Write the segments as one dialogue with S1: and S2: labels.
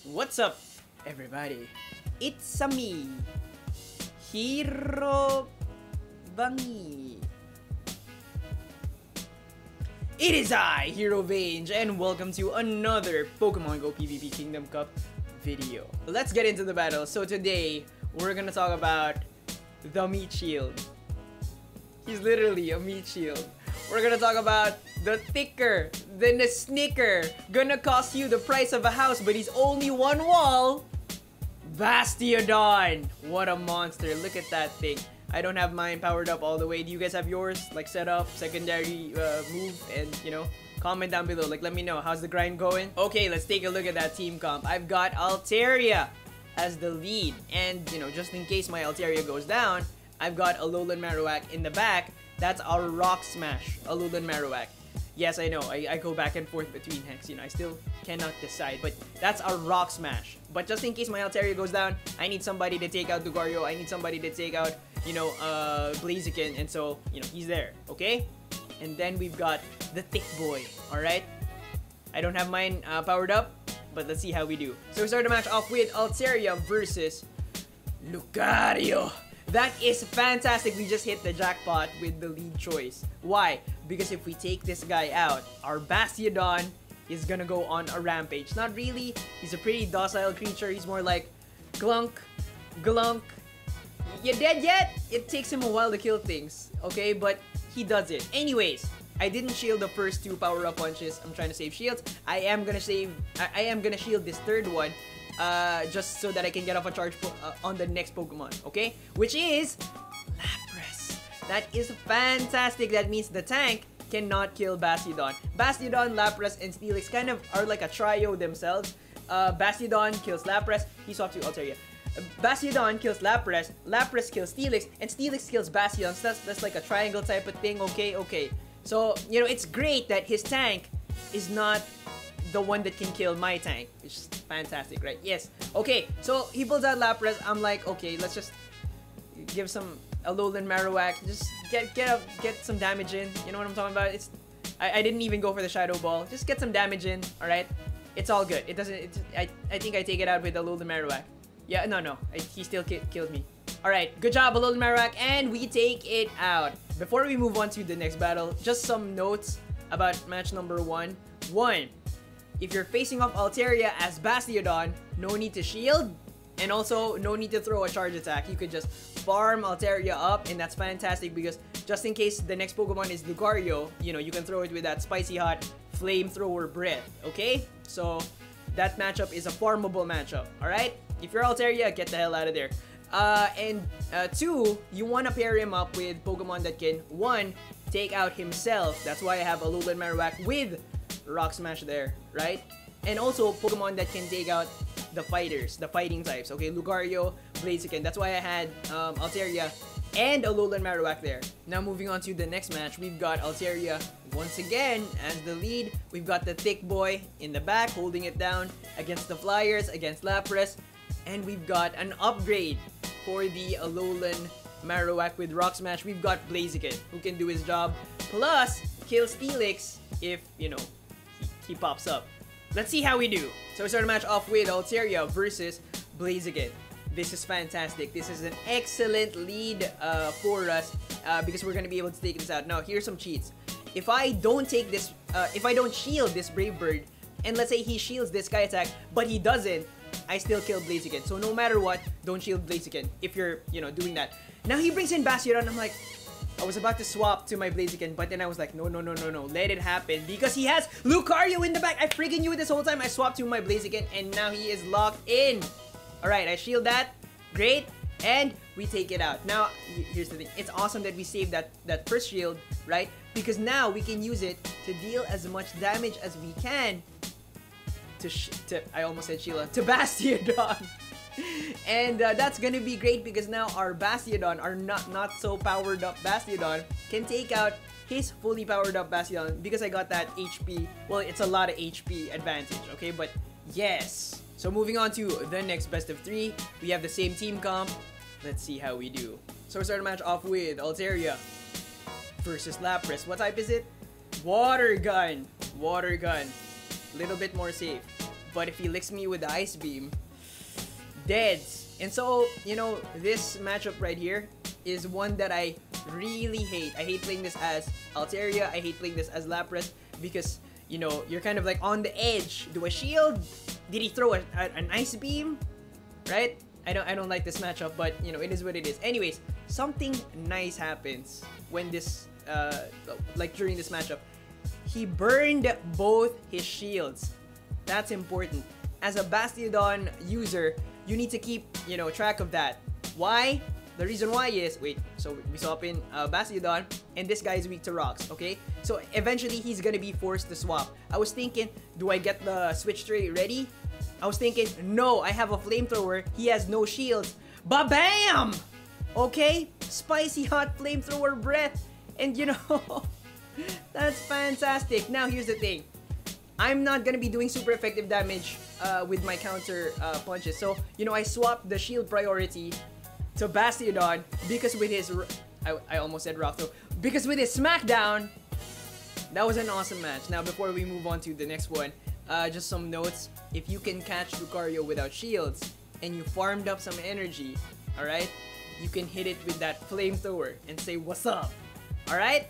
S1: What's up, everybody? It's me, Hiro Bangi. It is I, Hero Vange, and welcome to another Pokemon Go PvP Kingdom Cup video. Let's get into the battle. So today, we're gonna talk about the meat shield. He's literally a meat shield. We're gonna talk about the thicker than the snicker. Gonna cost you the price of a house, but he's only one wall. Bastiodon. What a monster. Look at that thing. I don't have mine powered up all the way. Do you guys have yours? Like set up, secondary move, and you know, comment down below. Like let me know, how's the grind going? Okay, let's take a look at that team comp. I've got Altaria as the lead. And you know, just in case my Altaria goes down, I've got Alolan Marowak in the back. That's our Rock Smash, Alolan Marowak. Yes, I know, I go back and forth between Hex, you know, I still cannot decide, but that's our Rock Smash. But just in case my Altaria goes down, I need somebody to take out Lucario, I need somebody to take out, you know, Blaziken, and so, you know, he's there, okay? And then we've got the thick boy, alright? I don't have mine powered up, but let's see how we do. So we start the match off with Altaria versus Lucario. That is fantastic. We just hit the jackpot with the lead choice. Why? Because if we take this guy out, our Bastiodon is gonna go on a rampage. Not really. He's a pretty docile creature. He's more like glunk, glunk. You dead yet? It takes him a while to kill things. Okay, but he does it. Anyways, I didn't shield the first two power-up punches. I'm trying to save shields. I am gonna shield this third one. Just so that I can get off a charge on the next Pokemon, okay? Which is Lapras. That is fantastic. That means the tank cannot kill Bastiodon. Bastiodon, Lapras, and Steelix kind of are like a trio themselves. Bastiodon kills Lapras. He swapped to Altaria. Bastiodon kills Lapras. Lapras kills Steelix, and Steelix kills Bastiodon. So that's like a triangle type of thing. Okay. So you know it's great that his tank is not the one that can kill my tank, which is fantastic, right? Yes. Okay, so he pulls out Lapras. I'm like, okay, let's just give some Alolan Marowak. Just get some damage in. You know what I'm talking about? I didn't even go for the Shadow Ball. Just get some damage in. All right, it's all good. It doesn't. I think I take it out with Alolan Marowak. Yeah, no. He still killed me. All right, good job, Alolan Marowak, and we take it out. Before we move on to the next battle, just some notes about match number one. If you're facing off Altaria as Bastiodon, no need to shield, and also no need to throw a charge attack. You could just farm Altaria up, and that's fantastic because just in case the next Pokemon is Lucario, you know, you can throw it with that spicy hot flamethrower breath, okay? So that matchup is a farmable matchup, alright? If you're Altaria, get the hell out of there. And two, you want to pair him up with Pokemon that can, one, take out himself. That's why I have Alolan Marowak with Rock Smash there, right? And also Pokemon that can take out the fighters, the fighting types, okay? Lucario, Blaziken. That's why I had Altaria and Alolan Marowak there. Now moving on to the next match, we've got Altaria once again as the lead. We've got the thick boy in the back holding it down against the Flyers, against Lapras. And we've got an upgrade for the Alolan Marowak with Rock Smash. We've got Blaziken, who can do his job, plus kill Steelix if, you know, he pops up. Let's see how we do. So we start the match off with Altaria versus Blaziken. This is fantastic. This is an excellent lead for us because we're gonna be able to take this out. Now here's some cheats. If I don't take this, if I don't shield this Brave Bird, and let's say he shields this Sky Attack, but he doesn't, I still kill Blaziken. So no matter what, don't shield Blaziken if you're, you know, doing that. Now he brings in Bastiodon. I'm like, I was about to swap to my Blaziken, but then I was like, no, let it happen because he has Lucario in the back. I freaking knew it this whole time. I swapped to my Blaziken, and now he is locked in. All right, I shield that. Great, and we take it out. Now, here's the thing. It's awesome that we saved that first shield, right? Because now we can use it to deal as much damage as we can I almost said Sheila, to Bastiodon. And that's gonna be great because now our Bastiodon, our not so powered up Bastiodon, can take out his fully powered up Bastiodon because I got that HP. Well, it's a lot of HP advantage, okay? But yes. So moving on to the next best of 3, we have the same team comp. Let's see how we do. So we start the match off with Altaria versus Lapras. What type is it? Water gun. Little bit more safe. But if he licks me with the Ice Beam, deads. And so, you know, this matchup right here is one that I really hate. I hate playing this as Altaria. I hate playing this as Lapras because, you know, you're kind of like on the edge. Do I shield? Did he throw an Ice Beam? Right? I don't like this matchup, but, you know, it is what it is. Anyways, something nice happens when this, like during this matchup. He burned both his shields. That's important. As a Bastiodon user, you need to keep, you know, track of that. Why? The reason why is, wait, so we swap in Bastiodon, and this guy is weak to rocks, okay? So eventually he's gonna be forced to swap. I was thinking, do I get the switch tray ready? I was thinking, no, I have a flamethrower. He has no shields. Ba-bam! Okay? Spicy hot flamethrower breath. And you know, that's fantastic. Now here's the thing. I'm not gonna be doing super effective damage with my counter punches. So, you know, I swapped the shield priority to Bastiodon because with his... I almost said Rough though. Because with his Smackdown, that was an awesome match. Now, before we move on to the next one, just some notes. If you can catch Lucario without shields and you farmed up some energy, alright, you can hit it with that flamethrower and say, what's up? Alright?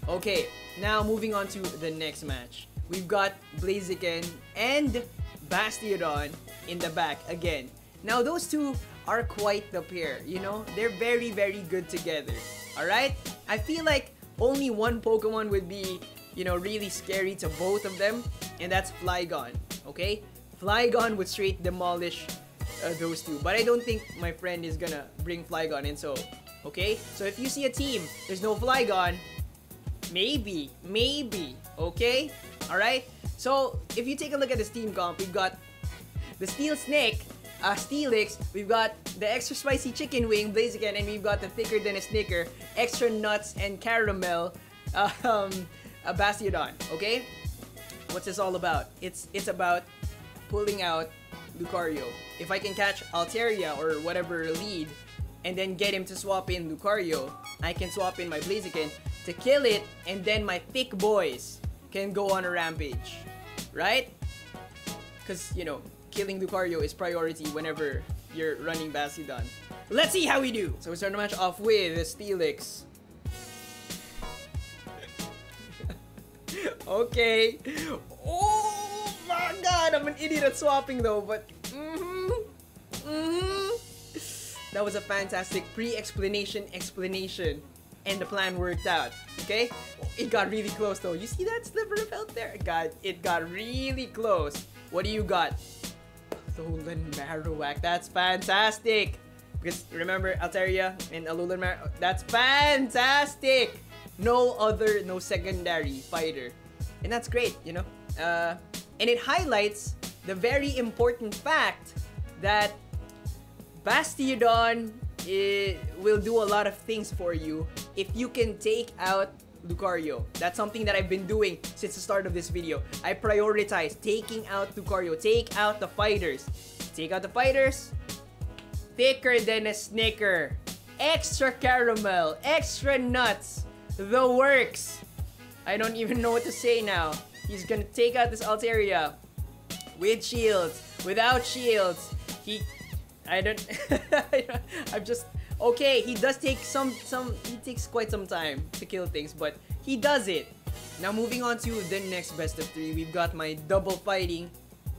S1: Okay, now moving on to the next match. We've got Blaziken and Bastiodon in the back again. Now, those two are quite the pair, you know? They're very, very good together. Alright? I feel like only one Pokemon would be, you know, really scary to both of them, and that's Flygon, okay? Flygon would straight demolish those two, but I don't think my friend is gonna bring Flygon in, so, okay? So if you see a team, there's no Flygon, maybe, okay? Alright? So, if you take a look at this team comp, we've got the Steel Snake, Steelix, we've got the extra spicy chicken wing, Blaziken, and we've got the thicker than a Snicker, extra nuts and caramel, a Bastiodon, okay? What's this all about? It's about pulling out Lucario. If I can catch Altaria or whatever lead and then get him to swap in Lucario, I can swap in my Blaziken to kill it, and then my thick boys can go on a rampage, right? Because, you know, killing Lucario is priority whenever you're running Bastiodon. Let's see how we do! So we start the match off with Steelix. Okay. Oh my god, I'm an idiot at swapping though, but that was a fantastic pre-explanation explanation, and the plan worked out. Okay? It got really close though. You see that sliver of health there? It got really close. What do you got? Alolan Marowak. That's fantastic. Because remember, Altaria and Alolan Marowak. That's fantastic. No secondary fighter. And that's great, you know? And it highlights the very important fact that Bastiodon will do a lot of things for you if you can take out Lucario. That's something that I've been doing since the start of this video. I prioritize taking out Lucario. Take out the fighters. Take out the fighters. Thicker than a Snicker. Extra caramel. Extra nuts. The works. I don't even know what to say now. He's gonna take out this Altaria with shields, without shields. I'm just okay. He does take he takes quite some time to kill things, but he does it. Now moving on to the next best of 3, we've got my double fighting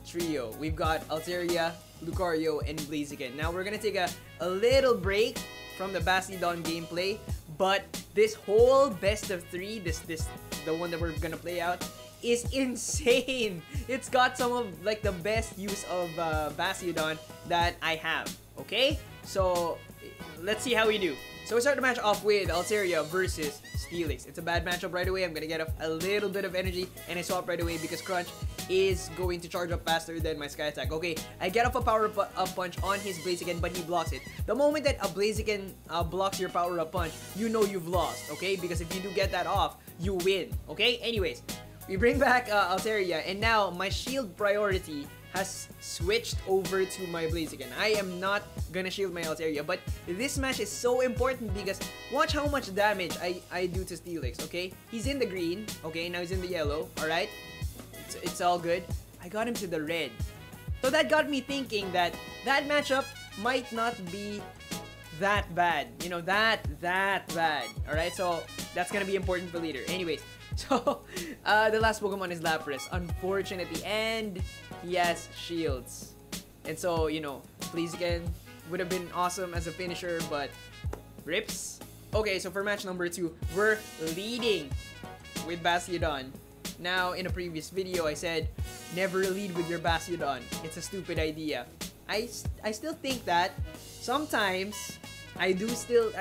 S1: trio. We've got Altaria, Lucario, and Blaziken. Now we're gonna take a little break from the Bastiodon gameplay, but this whole best of 3, the one that we're gonna play out, is insane. It's got some of like the best use of Bastiodon that I have. Okay, so let's see how we do. So we start the match off with Altaria versus Steelix. It's a bad matchup right away. I'm gonna get a little bit of energy, and I swap right away because Crunch is going to charge up faster than my Sky Attack. Okay, I get off a power-up punch on his Blaziken, but he blocks it. The moment that a Blaziken blocks your power-up punch, you know you've lost, okay? Because if you do get that off, you win, okay? Anyways, we bring back Altaria, and now my shield priority has switched over to my Blaziken. I am not gonna shield my Altaria, but this match is so important because watch how much damage I do to Steelix, okay? He's in the green, okay? Now he's in the yellow, alright? It's all good. I got him to the red. So that got me thinking that that matchup might not be that bad. You know, that bad. Alright, so that's gonna be important for later. Anyways, so the last Pokemon is Lapras, unfortunately, and he has shields. And so, you know, Blaziken would have been awesome as a finisher, but rips. Okay, so for match number 2, we're leading with Bastiodon. Now, in a previous video, I said, never lead with your Bastiodon. It's a stupid idea. I still think that sometimes I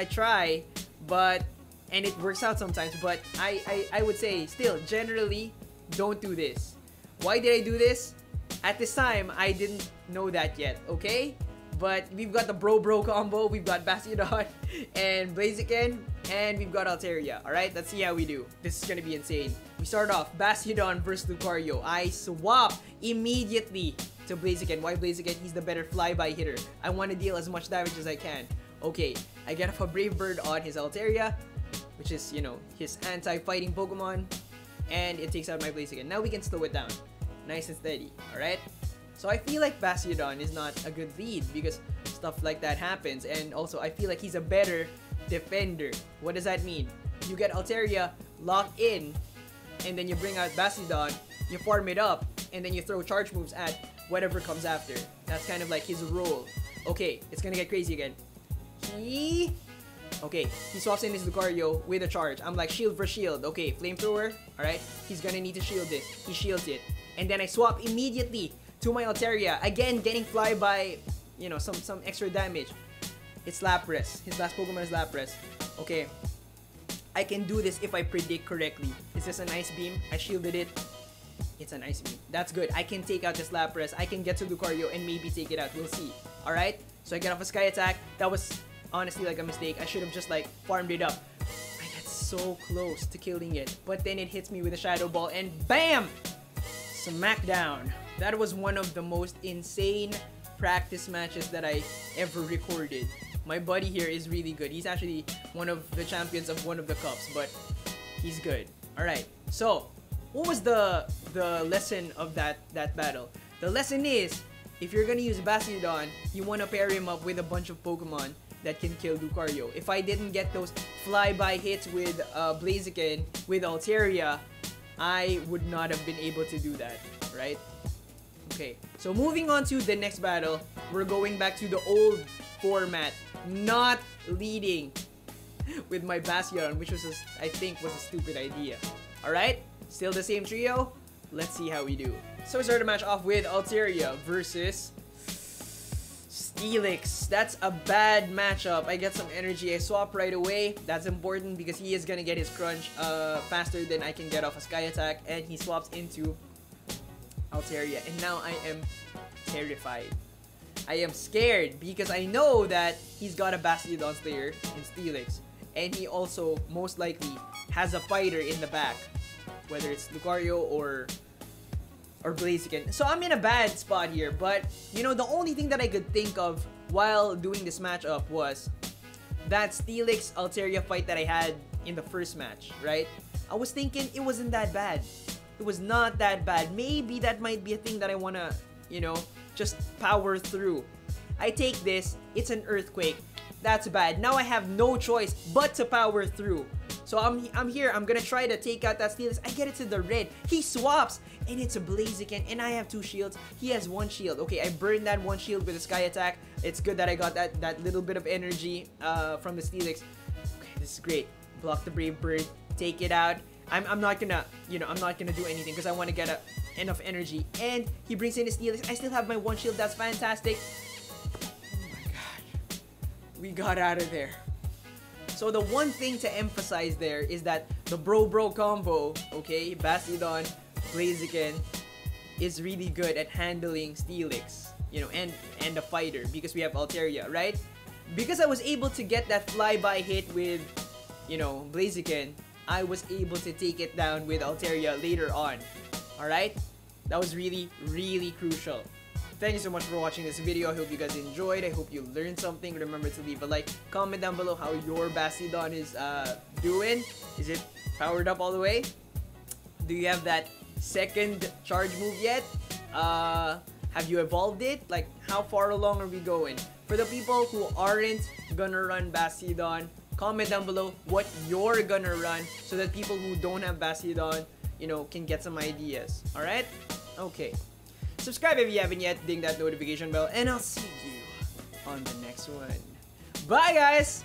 S1: try, but, and it works out sometimes, but I would say still, generally, don't do this. Why did I do this? At this time, I didn't know that yet, okay? But we've got the bro combo, we've got Bastiodon and Blaziken, and we've got Altaria. Alright, let's see how we do. This is gonna be insane. We start off, Bastiodon versus Lucario. I swap immediately to Blaziken. Why Blaziken? He's the better flyby hitter. I want to deal as much damage as I can. Okay, I get off a Brave Bird on his Altaria, which is, you know, his anti-fighting Pokemon, and it takes out my Blaziken. Now we can slow it down. Nice and steady, alright? So I feel like Bastiodon is not a good lead because stuff like that happens, and also I feel like he's a better defender. What does that mean? You get Altaria locked in, and then you bring out Bastiodon, you farm it up, and then you throw charge moves at whatever comes after. That's kind of like his role. Okay, it's gonna get crazy again. He swaps in his Lucario with a charge. I'm like, shield for shield. Okay, flamethrower, alright? He's gonna need to shield this. He shields it. And then I swap immediately to my Altaria. Again, getting flyby, you know, some extra damage. It's Lapras. His last Pokemon is Lapras. Okay. I can do this if I predict correctly. Is this an Ice Beam? I shielded it. It's an Ice Beam. That's good. I can take out this Lapras. I can get to Lucario and maybe take it out. We'll see. Alright? So I get off a Sky Attack. That was honestly like a mistake. I should have just like farmed it up. I get so close to killing it. But then it hits me with a Shadow Ball and BAM! Smackdown. That was one of the most insane practice matches that I ever recorded. My buddy here is really good. He's actually one of the champions of one of the cups, but he's good. Alright, so what was the lesson of that battle? The lesson is, if you're gonna use Bastiodon, you wanna pair him up with a bunch of Pokemon that can kill Lucario. If I didn't get those flyby hits with Blaziken, with Altaria, I would not have been able to do that, right? Okay, so moving on to the next battle, we're going back to the old format, not leading with my Bastiodon, which was, I think, was a stupid idea. Alright, still the same trio, let's see how we do. So we start the match off with Altaria versus Steelix. That's a bad matchup. I get some energy, I swap right away. That's important because he is gonna get his crunch faster than I can get off a Sky Attack, and he swaps into Altaria, and now I am terrified. I am scared because I know that he's got a Bastiodon Slayer in Steelix, and he also most likely has a fighter in the back, whether it's Lucario or Blaziken. So I'm in a bad spot here, but you know, the only thing that I could think of while doing this matchup was that Steelix Altaria fight that I had in the first match, right? I was thinking it wasn't that bad. It was not that bad. Maybe that might be a thing that I wanna, you know, just power through. I take this, it's an earthquake. That's bad. Now I have no choice but to power through. So I'm here, I'm gonna try to take out that Steelix. I get it to the red. He swaps, and it's a Blaziken, and I have 2 shields. He has 1 shield. Okay, I burned that 1 shield with a Sky Attack. It's good that I got that little bit of energy from the Steelix. Okay, this is great. Block the Brave Bird, take it out. I'm not gonna, you know, I'm not gonna do anything because I want to get enough energy. And he brings in his Steelix. I still have my 1 shield. That's fantastic. Oh my god. We got out of there. So the one thing to emphasize there is that the bro combo, okay, Bastiodon, Blaziken, is really good at handling Steelix, you know, and the fighter because we have Altaria, right? Because I was able to get that flyby hit with, you know, Blaziken, I was able to take it down with Altaria later on. Alright? That was really, really crucial. Thank you so much for watching this video. I hope you guys enjoyed. I hope you learned something. Remember to leave a like. Comment down below how your Bastiodon is doing. Is it powered up all the way? Do you have that second charge move yet? Have you evolved it? Like, how far along are we going? For the people who aren't gonna run Bastiodon, comment down below what you're gonna run so that people who don't have Bastiodon, you know, can get some ideas. Alright? Okay. Subscribe if you haven't yet, ding that notification bell, and I'll see you on the next one. Bye, guys!